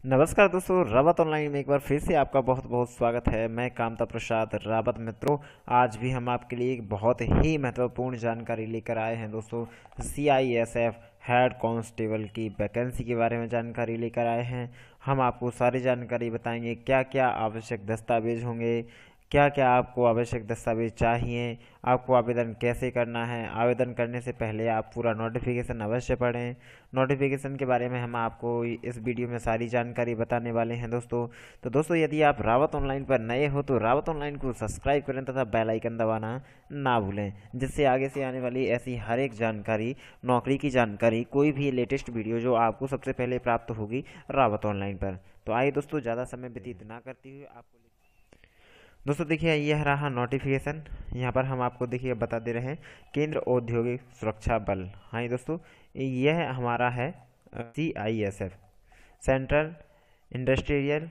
नमस्कार दोस्तों, रावत ऑनलाइन में एक बार फिर से आपका बहुत बहुत स्वागत है। मैं कामता प्रसाद रावत। मित्रों, आज भी हम आपके लिए एक बहुत ही महत्वपूर्ण जानकारी लेकर आए हैं दोस्तों। CISF हेड कांस्टेबल की वैकेंसी के बारे में जानकारी लेकर आए हैं। हम आपको सारी जानकारी बताएंगे, क्या क्या आवश्यक दस्तावेज होंगे, क्या क्या आपको आवश्यक दस्तावेज चाहिए, आपको आवेदन कैसे करना है। आवेदन करने से पहले आप पूरा नोटिफिकेशन अवश्य पढ़ें। नोटिफिकेशन के बारे में हम आपको इस वीडियो में सारी जानकारी बताने वाले हैं दोस्तों। तो दोस्तों, यदि आप रावत ऑनलाइन पर नए हो तो रावत ऑनलाइन को सब्सक्राइब करें तथा बेल आइकन दबाना ना भूलें, जिससे आगे से आने वाली ऐसी हर एक जानकारी, नौकरी की जानकारी, कोई भी लेटेस्ट वीडियो जो आपको सबसे पहले प्राप्त होगी रावत ऑनलाइन पर। तो आइए दोस्तों, ज़्यादा समय व्यतीत ना करते हुए आपको दोस्तों देखिए, यह रहा नोटिफिकेशन। यहाँ पर हम आपको देखिए बता दे रहे हैं, केंद्र औद्योगिक सुरक्षा बल। हाँ ये दोस्तों, यह हमारा है CISF, सेंट्रल इंडस्ट्रियल।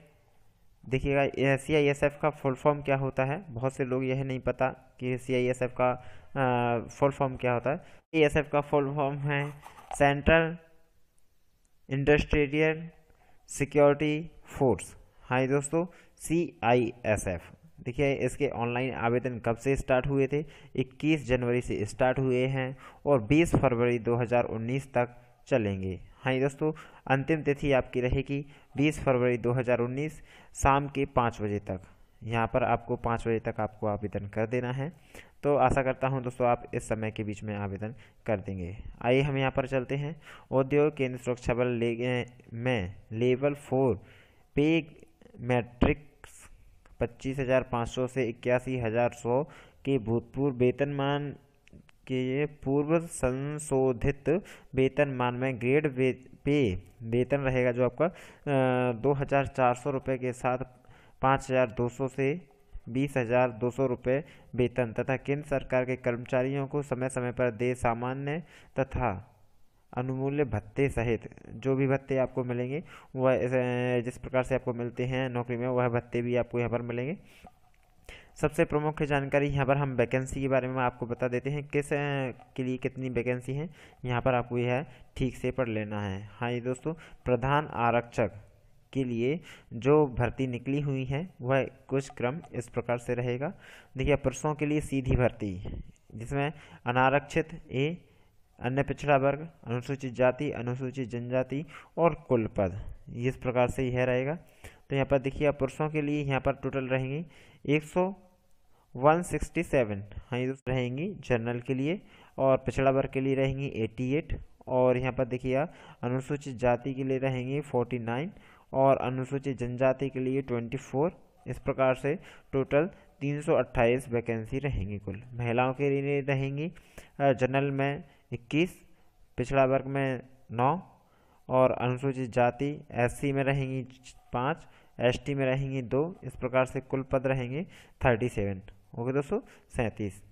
देखिएगा, यह CISF का फुल फॉर्म क्या होता है। बहुत से लोग यह नहीं पता कि CISF का फुल फॉर्म क्या होता है। CISF का फुल फॉर्म है सेंट्रल इंडस्ट्रियल सिक्योरिटी फोर्स। हाँ दोस्तों, CISF। देखिए, इसके ऑनलाइन आवेदन कब से स्टार्ट हुए थे। 21 जनवरी से स्टार्ट हुए हैं और 20 फरवरी 2019 तक चलेंगे। हाँ दोस्तों, अंतिम तिथि आपकी रहेगी 20 फरवरी 2019 शाम के 5 बजे तक। यहाँ पर आपको 5 बजे तक आपको आवेदन कर देना है। तो आशा करता हूँ दोस्तों, आप इस समय के बीच में आवेदन कर देंगे। आइए हम यहाँ पर चलते हैं। उद्योग केंद्र सुरक्षा बल में लेवल 4 पे मैट्रिक्स 25,500 से 81,100 के भूतपूर्व वेतनमान के पूर्व संशोधित वेतनमान में ग्रेड पे वेतन रहेगा जो आपका 2,400 रुपये के साथ 5,200 से 20,200 रुपये वेतन तथा केंद्र सरकार के कर्मचारियों को समय समय पर देय सामान्य तथा अनुमूल्य भत्ते सहित जो भी भत्ते आपको मिलेंगे, वह जिस प्रकार से आपको मिलते हैं नौकरी में, वह भत्ते भी आपको यहाँ पर मिलेंगे। सबसे प्रमुख जानकारी यहाँ पर हम वैकेंसी के बारे में आपको बता देते हैं, किस के लिए कितनी वैकेंसी है। यहाँ पर आपको यह ठीक से पढ़ लेना है। हाँ ये दोस्तों, प्रधान आरक्षक के लिए जो भर्ती निकली हुई है वह कुछ क्रम इस प्रकार से रहेगा। देखिए, पुरुषों के लिए सीधी भर्ती, जिसमें अनारक्षित ए, अन्य पिछड़ा वर्ग, अनुसूचित जाति, अनुसूचित जनजाति और कुल पद, इस प्रकार से यह रहेगा। तो यहाँ पर देखिए, पुरुषों के लिए यहाँ पर टोटल रहेंगी 167। हाँ ये रहेंगी जनरल के लिए, और पिछड़ा वर्ग के लिए रहेंगी 88, और यहाँ पर देखिए अनुसूचित जाति के लिए रहेंगी 49, और अनुसूचित जनजाति के लिए 24। इस प्रकार से टोटल 328 वैकेंसी रहेंगी कुल। महिलाओं के लिए रहेंगी जनरल में 21, पिछड़ा वर्ग में 9, और अनुसूचित जाति SC में रहेंगी 5, ST में रहेंगी 2। इस प्रकार से कुल पद रहेंगे 37। ओके दोस्तों, 37।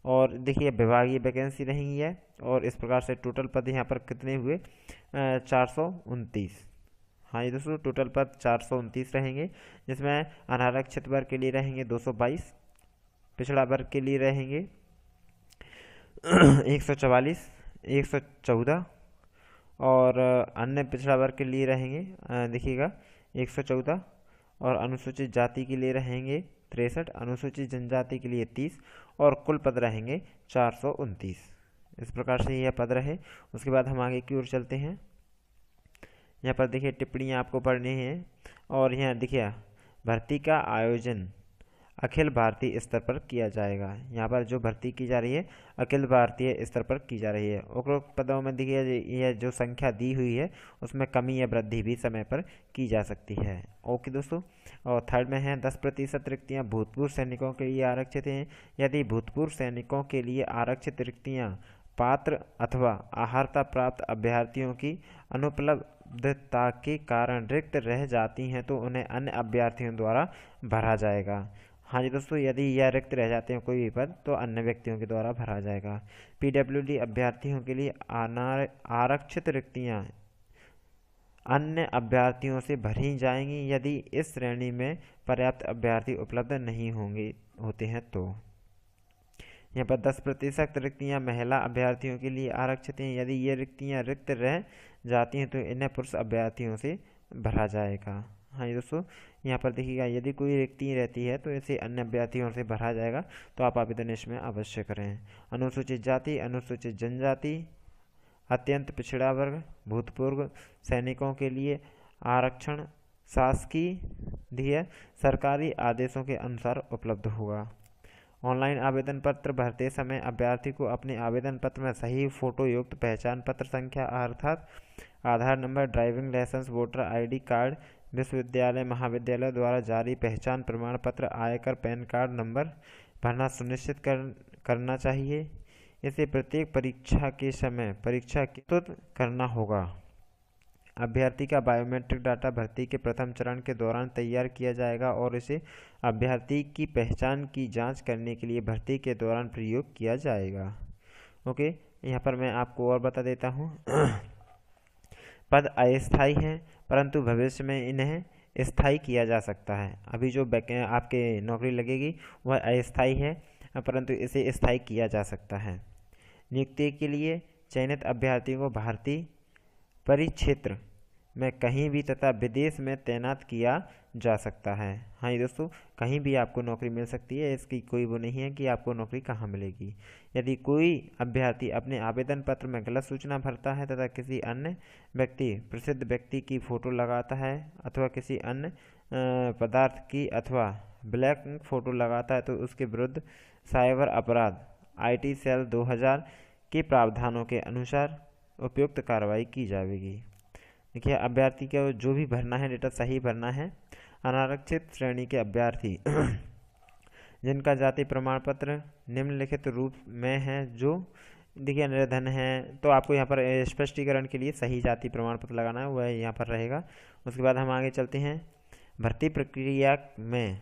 और देखिए, विभागीय वैकेंसी रहेंगी है, और इस प्रकार से टोटल पद यहाँ पर कितने हुए 429। हाँ ये दोस्तों, टोटल पद 429 रहेंगे, जिसमें अनारक्षित वर्ग के लिए रहेंगे 222, पिछड़ा वर्ग के लिए रहेंगे 144, 114, और अन्य पिछड़ा वर्ग के लिए रहेंगे देखिएगा 114, और अनुसूचित जाति के लिए रहेंगे 63, अनुसूचित जनजाति के लिए 30, और कुल पद रहेंगे 429। इस प्रकार से यह पद रहे। उसके बाद हम आगे की ओर चलते हैं। यहाँ पर देखिए, टिप्पणियाँ आपको पढ़नी हैं, और यहाँ देखिए, भर्ती का आयोजन अखिल भारतीय स्तर पर किया जाएगा। यहाँ पर जो भर्ती की जा रही है अखिल भारतीय स्तर पर की जा रही है। उपरोक्त पदों में देखिए, यह जो संख्या दी हुई है उसमें कमी या वृद्धि भी समय पर की जा सकती है। ओके दोस्तों, और थर्ड में है 10% रिक्तियाँ भूतपूर्व सैनिकों के लिए आरक्षित हैं। यदि भूतपूर्व सैनिकों के लिए आरक्षित रिक्तियाँ पात्र अथवा अर्हता प्राप्त अभ्यर्थियों की अनुपलब्धता के कारण रिक्त रह जाती हैं तो उन्हें अन्य अभ्यर्थियों द्वारा भरा जाएगा। हाँ जी दोस्तों, यदि यह रिक्त रह जाते हैं कोई भी पद तो अन्य व्यक्तियों के द्वारा भरा जाएगा। PWD अभ्यर्थियों के लिए आरक्षित रिक्तियाँ अन्य अभ्यर्थियों से भरी जाएंगी यदि इस श्रेणी में पर्याप्त अभ्यर्थी उपलब्ध नहीं होते हैं तो। यहाँ पर 10% रिक्तियाँ महिला अभ्यर्थियों के लिए आरक्षित हैं। यदि ये रिक्तियाँ रिक्त रह जाती हैं तो इन्हें पुरुष अभ्यर्थियों से भरा जाएगा। हाँ जी दोस्तों, यहाँ पर देखिएगा यदि कोई रिक्ति रहती है तो इसे अन्य अभ्यर्थियों से भरा जाएगा, तो आप आवेदन इसमें अवश्य करें। अनुसूचित जाति, अनुसूचित जनजाति, अत्यंत पिछड़ा वर्ग, भूतपूर्व सैनिकों के लिए आरक्षण शासकीय सरकारी आदेशों के अनुसार उपलब्ध होगा। ऑनलाइन आवेदन पत्र भरते समय अभ्यर्थी को अपने आवेदन पत्र में सही फोटो युक्त पहचान पत्र संख्या अर्थात Aadhaar number, driving licence, voter ID card, विश्वविद्यालय महाविद्यालय द्वारा जारी पहचान प्रमाण पत्र, आयकर, पैन कार्ड नंबर भरना सुनिश्चित करना चाहिए। इसे प्रत्येक परीक्षा के समय परीक्षा प्रस्तुत करना होगा। अभ्यर्थी का बायोमेट्रिक डाटा भर्ती के प्रथम चरण के दौरान तैयार किया जाएगा और इसे अभ्यर्थी की पहचान की जांच करने के लिए भर्ती के दौरान प्रयोग किया जाएगा। ओके, यहाँ पर मैं आपको और बता देता हूँ। पद अस्थायी हैं, परंतु भविष्य में इन्हें स्थायी किया जा सकता है। अभी जो आपके नौकरी लगेगी वह अस्थायी है, परंतु इसे स्थायी किया जा सकता है। नियुक्ति के लिए चयनित अभ्यर्थियों को भारतीय परिक्षेत्र में कहीं भी तथा विदेश में तैनात किया जा सकता है। हाँ ये दोस्तों, कहीं भी आपको नौकरी मिल सकती है, इसकी कोई वो नहीं है कि आपको नौकरी कहाँ मिलेगी। यदि कोई अभ्यर्थी अपने आवेदन पत्र में गलत सूचना भरता है तथा किसी अन्य व्यक्ति, प्रसिद्ध व्यक्ति की फोटो लगाता है अथवा किसी अन्य पदार्थ की अथवा ब्लैक फोटो लगाता है तो उसके विरुद्ध साइबर अपराध IT सेल 2000 के प्रावधानों के अनुसार उपयुक्त कार्रवाई की जाएगी। देखिए, अभ्यर्थी को जो भी भरना है डेटा सही भरना है। अनारक्षित श्रेणी के अभ्यर्थी जिनका जाति प्रमाण पत्र निम्नलिखित रूप में है, जो देखिए निर्धन है, तो आपको यहाँ पर स्पष्टीकरण के लिए सही जाति प्रमाण पत्र लगाना है, वह यहाँ पर रहेगा। उसके बाद हम आगे चलते हैं। भर्ती प्रक्रिया में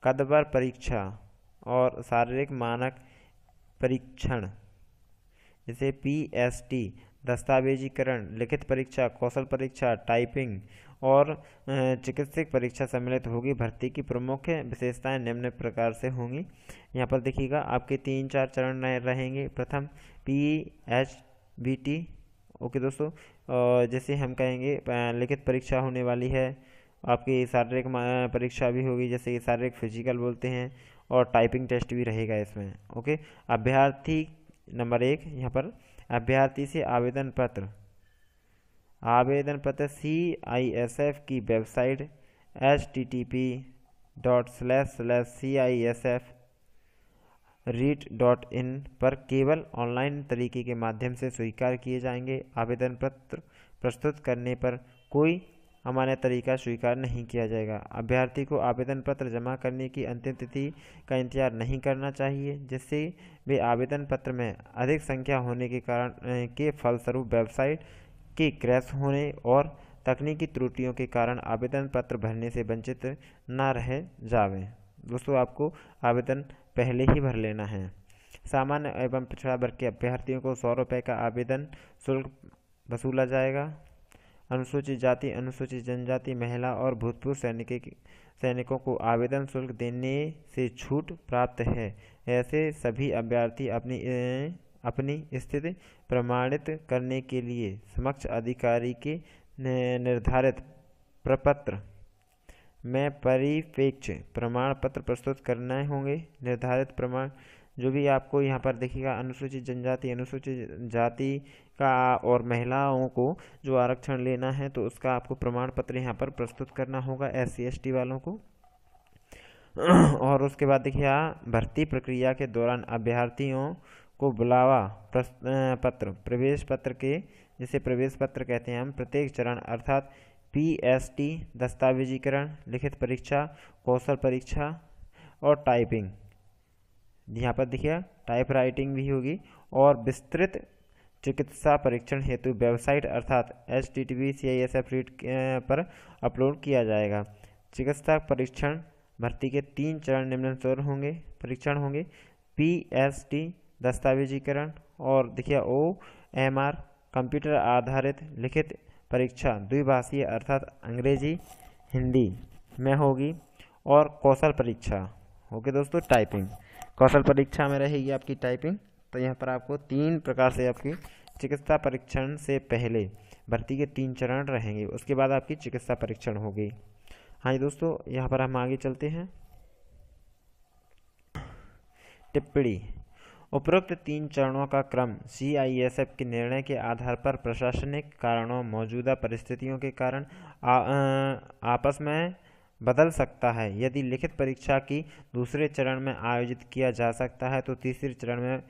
कदवर परीक्षा और शारीरिक मानक परीक्षण जैसे PST, दस्तावेजीकरण, लिखित परीक्षा, कौशल परीक्षा, टाइपिंग और चिकित्सक परीक्षा सम्मिलित होगी। भर्ती की प्रमुख विशेषताएं निम्न प्रकार से होंगी। यहाँ पर देखिएगा आपके 3-4 चरण रहेंगे। प्रथम PHBT। ओके दोस्तों, जैसे हम कहेंगे लिखित परीक्षा होने वाली है, आपकी शारीरिक परीक्षा भी होगी, जैसे शारीरिक फिजिकल बोलते हैं, और टाइपिंग टेस्ट भी रहेगा इसमें। ओके, अभ्यर्थी नंबर 1 यहाँ पर अभ्यर्थी से आवेदन पत्र CISF की वेबसाइट http://CISF.read.in पर केवल ऑनलाइन तरीके के माध्यम से स्वीकार किए जाएंगे। आवेदन पत्र प्रस्तुत करने पर कोई अमान्य तरीका स्वीकार नहीं किया जाएगा। अभ्यर्थी को आवेदन पत्र जमा करने की अंतिम तिथि का इंतजार नहीं करना चाहिए, जिससे वे आवेदन पत्र में अधिक संख्या होने के कारण के फलस्वरूप वेबसाइट के क्रैश होने और तकनीकी त्रुटियों के कारण आवेदन पत्र भरने से वंचित न रह जावें। दोस्तों, आपको आवेदन पहले ही भर लेना है। सामान्य एवं पिछड़ा वर्ग के अभ्यर्थियों को 100 रुपये का आवेदन शुल्क वसूला जाएगा। अनुसूचित जाति, अनुसूचित जनजाति, महिला और भूतपूर्व सैनिकों को आवेदन शुल्क देने से छूट प्राप्त है। ऐसे सभी अभ्यर्थी अपनी स्थिति प्रमाणित करने के लिए समक्ष अधिकारी के निर्धारित प्रपत्र में परिप्रेक्ष प्रमाण पत्र प्रस्तुत करने होंगे। निर्धारित प्रमाण जो भी आपको यहाँ पर देखिएगा, अनुसूचित जनजाति, अनुसूचित जाति का और महिलाओं को जो आरक्षण लेना है तो उसका आपको प्रमाण पत्र यहाँ पर प्रस्तुत करना होगा, SC ST वालों को। और उसके बाद देखिए, भर्ती प्रक्रिया के दौरान अभ्यर्थियों को बुलावा पत्र, प्रवेश पत्र के जिसे प्रवेश पत्र कहते हैं हम, प्रत्येक चरण अर्थात PST, दस्तावेजीकरण, लिखित परीक्षा, कौशल परीक्षा और टाइपिंग, यहाँ पर देखिए टाइप राइटिंग भी होगी, और विस्तृत चिकित्सा परीक्षण हेतु वेबसाइट अर्थात http://CISF.read पर अपलोड किया जाएगा। चिकित्सा परीक्षण भर्ती के 3 चरण निम्नानुसार होंगे परीक्षण होंगे। PST दस्तावेजीकरण और देखिए OMR कंप्यूटर आधारित लिखित परीक्षा द्विभाषीय अर्थात अंग्रेजी हिंदी में होगी, और कौशल परीक्षा ओके दोस्तों टाइपिंग, कौशल परीक्षा में रहेगी आपकी टाइपिंग। तो यहाँ पर आपको 3 प्रकार से आपकी चिकित्सा परीक्षण से पहले भर्ती के 3 चरण रहेंगे। उसके बाद आपकी चिकित्सा परीक्षण होगी। हाँ जी दोस्तों, यहाँ पर हम आगे चलते हैं। टिप्पणी। उपरोक्त 3 चरणों का क्रम CISF के निर्णय के आधार पर प्रशासनिक कारणों, मौजूदा परिस्थितियों के कारण आपस में बदल सकता है। यदि लिखित परीक्षा की दूसरे चरण में आयोजित किया जा सकता है तो तीसरे चरण में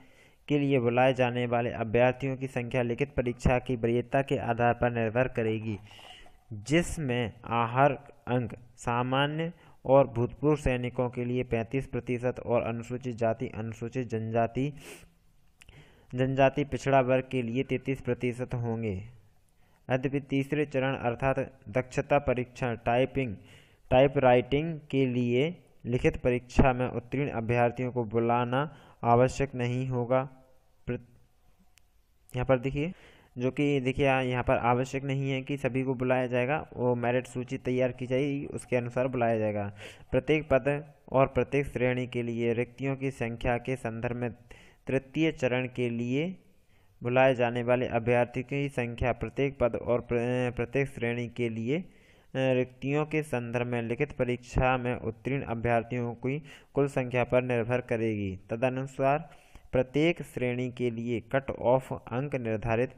के लिए बुलाए जाने वाले अभ्यर्थियों की संख्या लिखित परीक्षा की वरीयता के आधार पर निर्भर करेगी, जिसमें आहर अंक सामान्य और भूतपूर्व सैनिकों के लिए 35% और अनुसूचित जाति, अनुसूचित जनजाति पिछड़ा वर्ग के लिए 33% होंगे। यद्यपि तीसरे चरण अर्थात दक्षता परीक्षण टाइप राइटिंग के लिए लिखित परीक्षा में उत्तीर्ण अभ्यर्थियों को बुलाना आवश्यक नहीं होगा। यहाँ पर देखिए, जो कि देखिए यहाँ पर आवश्यक नहीं है कि सभी को बुलाया जाएगा, वो मेरिट सूची तैयार की जाएगी, उसके अनुसार बुलाया जाएगा। प्रत्येक पद और प्रत्येक श्रेणी के लिए रिक्तियों की संख्या के संदर्भ में तृतीय चरण के लिए बुलाए जाने वाले अभ्यर्थियों की संख्या प्रत्येक पद और प्रत्येक श्रेणी के लिए रिक्तियों के संदर्भ में लिखित परीक्षा में उत्तीर्ण अभ्यर्थियों की कुल संख्या पर निर्भर करेगी। तदनुसार प्रत्येक श्रेणी के लिए कट ऑफ अंक निर्धारित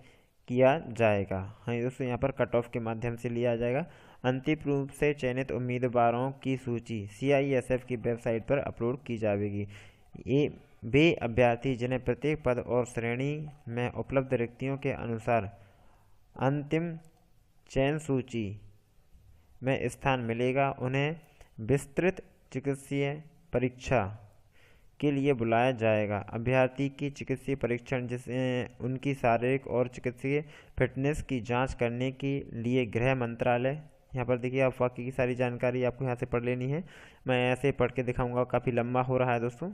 किया जाएगा। हाँ दोस्तों, यहाँ पर कट ऑफ के माध्यम से लिया जाएगा। अंतिम रूप से चयनित उम्मीदवारों की सूची CISF की वेबसाइट पर अपलोड की जाएगी। ये वे अभ्यर्थी जिन्हें प्रत्येक पद और श्रेणी में उपलब्ध रिक्तियों के अनुसार अंतिम चयन सूची में स्थान मिलेगा, उन्हें विस्तृत चिकित्सीय परीक्षा के लिए बुलाया जाएगा। अभ्यर्थी की चिकित्सीय परीक्षण जिसे उनकी शारीरिक और चिकित्सीय फिटनेस की जांच करने के लिए गृह मंत्रालय, यहाँ पर देखिए आप बाकी की सारी जानकारी आपको यहाँ से पढ़ लेनी है, मैं ऐसे पढ़ के दिखाऊंगा, काफ़ी लंबा हो रहा है दोस्तों।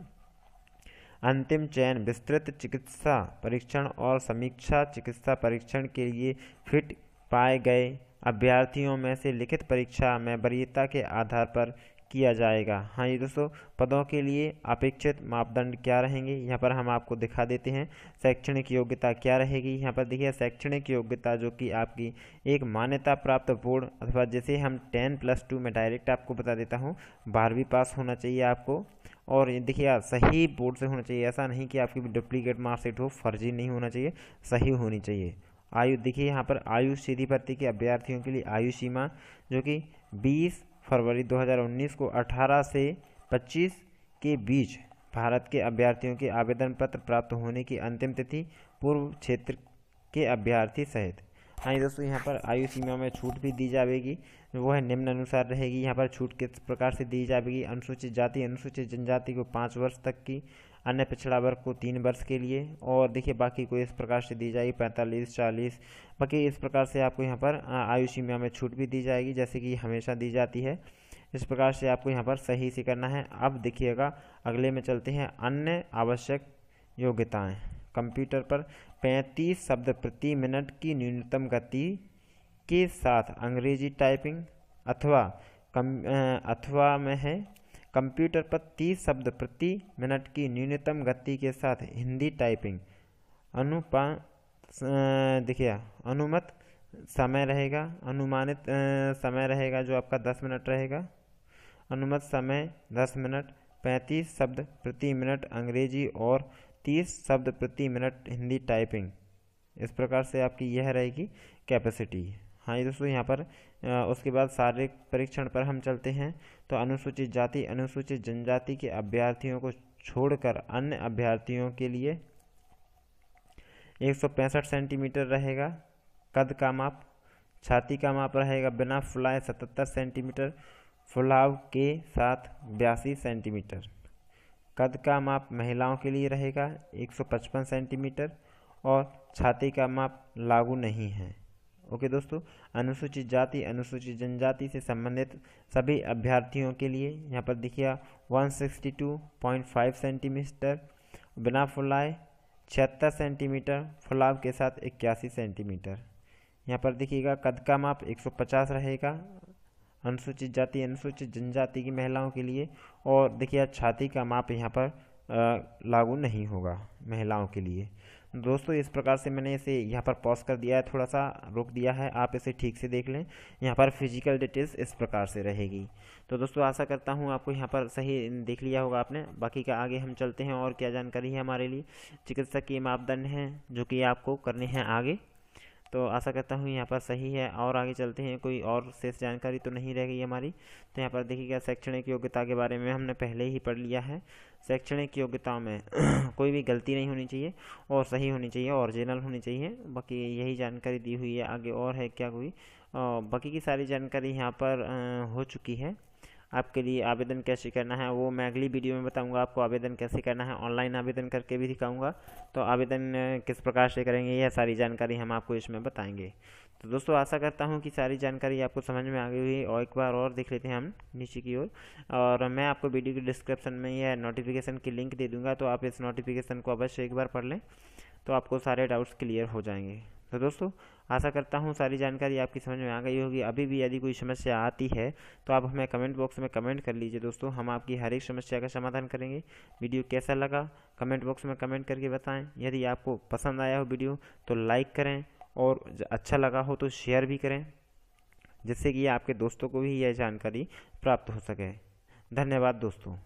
अंतिम चयन विस्तृत चिकित्सा परीक्षण और समीक्षा चिकित्सा परीक्षण के लिए फिट पाए गए अभ्यर्थियों में से लिखित परीक्षा में वरीयता के आधार पर किया जाएगा। हाँ ये दोस्तों, पदों के लिए अपेक्षित मापदंड क्या रहेंगे यहाँ पर हम आपको दिखा देते हैं। शैक्षणिक योग्यता क्या रहेगी, यहाँ पर देखिए शैक्षणिक योग्यता जो कि आपकी एक मान्यता प्राप्त बोर्ड अथवा जैसे हम 10+2 में डायरेक्ट आपको बता देता हूँ, 12वीं पास होना चाहिए आपको। और ये देखिए सही बोर्ड से होना चाहिए, ऐसा नहीं कि आपकी डुप्लीकेट मार्कशीट हो, फर्जी नहीं होना चाहिए, सही होनी चाहिए। आयु देखिए यहाँ पर आयु सीधी भर्ती के अभ्यर्थियों के लिए आयु सीमा जो कि 20 फरवरी 2019 को 18 से 25 के बीच भारत के अभ्यर्थियों के आवेदन पत्र प्राप्त होने की अंतिम तिथि पूर्व क्षेत्र के अभ्यर्थी सहित। हाँ दोस्तों, यहाँ पर आयु सीमा में छूट भी दी जाएगी, वो है निम्न अनुसार रहेगी। यहाँ पर छूट किस प्रकार से दी जाएगी, अनुसूचित जाति अनुसूचित जनजाति को 5 वर्ष तक की, अन्य पिछड़ा वर्ग को 3 वर्ष के लिए, और देखिए बाकी को इस प्रकार से दी जाएगी 45, 40, बाकी इस प्रकार से आपको यहाँ पर आयु सीमा में छूट भी दी जाएगी, जैसे कि हमेशा दी जाती है। इस प्रकार से आपको यहाँ पर सही से करना है। अब देखिएगा अगले में चलते हैं, अन्य आवश्यक योग्यताएं। कंप्यूटर पर 35 शब्द प्रति मिनट की न्यूनतम गति के साथ अंग्रेजी टाइपिंग अथवा में है कंप्यूटर पर 30 शब्द प्रति मिनट की न्यूनतम गति के साथ हिंदी टाइपिंग। देखिए अनुमत समय रहेगा, अनुमानित समय रहेगा जो आपका 10 मिनट रहेगा। अनुमत समय 10 मिनट, 35 शब्द प्रति मिनट अंग्रेजी और 30 शब्द प्रति मिनट हिंदी टाइपिंग। इस प्रकार से आपकी यह रहेगी कैपेसिटी। हाँ ये दोस्तों, यहाँ पर उसके बाद शारीरिक परीक्षण पर हम चलते हैं। तो अनुसूचित जाति अनुसूचित जनजाति के अभ्यर्थियों को छोड़कर अन्य अभ्यर्थियों के लिए 165 सेंटीमीटर रहेगा कद का माप। छाती का माप रहेगा बिना फुलाए 77 सेंटीमीटर, फुलाव के साथ 82 सेंटीमीटर। कद का माप महिलाओं के लिए रहेगा 155 सेंटीमीटर और छाती का माप लागू नहीं है। ओके दोस्तों, अनुसूचित जाति अनुसूचित जनजाति से संबंधित सभी अभ्यर्थियों के लिए यहाँ पर देखिए 162.5 सेंटीमीटर, बिना फुलाए 76 सेंटीमीटर, फुलाव के साथ 81 सेंटीमीटर। यहाँ पर देखिएगा कद का माप 150 रहेगा अनुसूचित जाति अनुसूचित जनजाति की महिलाओं के लिए, और देखिए छाती का माप यहाँ पर लागू नहीं होगा महिलाओं के लिए। दोस्तों इस प्रकार से मैंने इसे यहाँ पर पॉज कर दिया है, थोड़ा सा रोक दिया है, आप इसे ठीक से देख लें। यहाँ पर फिजिकल डिटेल्स इस प्रकार से रहेगी। तो दोस्तों आशा करता हूँ आपको यहाँ पर सही देख लिया होगा आपने। बाकी का आगे हम चलते हैं और क्या जानकारी है हमारे लिए। चिकित्सक के मापदंड हैं जो कि आपको करने हैं आगे। तो आशा करता हूँ यहाँ पर सही है, और आगे चलते हैं। कोई और शेष जानकारी तो नहीं रह गई हमारी। तो यहाँ पर देखिएगा शैक्षणिक योग्यता के बारे में हमने पहले ही पढ़ लिया है। शैक्षणिक योग्यताओं में कोई भी गलती नहीं होनी चाहिए और सही होनी चाहिए, ओरिजिनल होनी चाहिए। बाकी यही जानकारी दी हुई है। आगे और है क्या कोई? बाकी की सारी जानकारी यहाँ पर हो चुकी है। आपके लिए आवेदन कैसे करना है वो मैं अगली वीडियो में बताऊंगा। आपको आवेदन कैसे करना है, ऑनलाइन आवेदन करके भी दिखाऊंगा। तो आवेदन किस प्रकार से करेंगे यह सारी जानकारी हम आपको इसमें बताएंगे। तो दोस्तों आशा करता हूँ कि सारी जानकारी आपको समझ में आ गई हुई। और एक बार और देख लेते हैं हम नीचे की ओर। और मैं आपको वीडियो की डिस्क्रिप्शन में यह नोटिफिकेशन की लिंक दे दूँगा, तो आप इस नोटिफिकेशन को अवश्य एक बार पढ़ लें, तो आपको सारे डाउट्स क्लियर हो जाएंगे। तो दोस्तों आशा करता हूँ सारी जानकारी आपकी समझ में आ गई होगी। अभी भी यदि कोई समस्या आती है तो आप हमें कमेंट बॉक्स में कमेंट कर लीजिए दोस्तों, हम आपकी हर एक समस्या का समाधान करेंगे। वीडियो कैसा लगा कमेंट बॉक्स में कमेंट करके बताएं। यदि आपको पसंद आया हो वीडियो तो लाइक करें, और अच्छा लगा हो तो शेयर भी करें, जिससे कि आपके दोस्तों को भी यह जानकारी प्राप्त हो सके। धन्यवाद दोस्तों।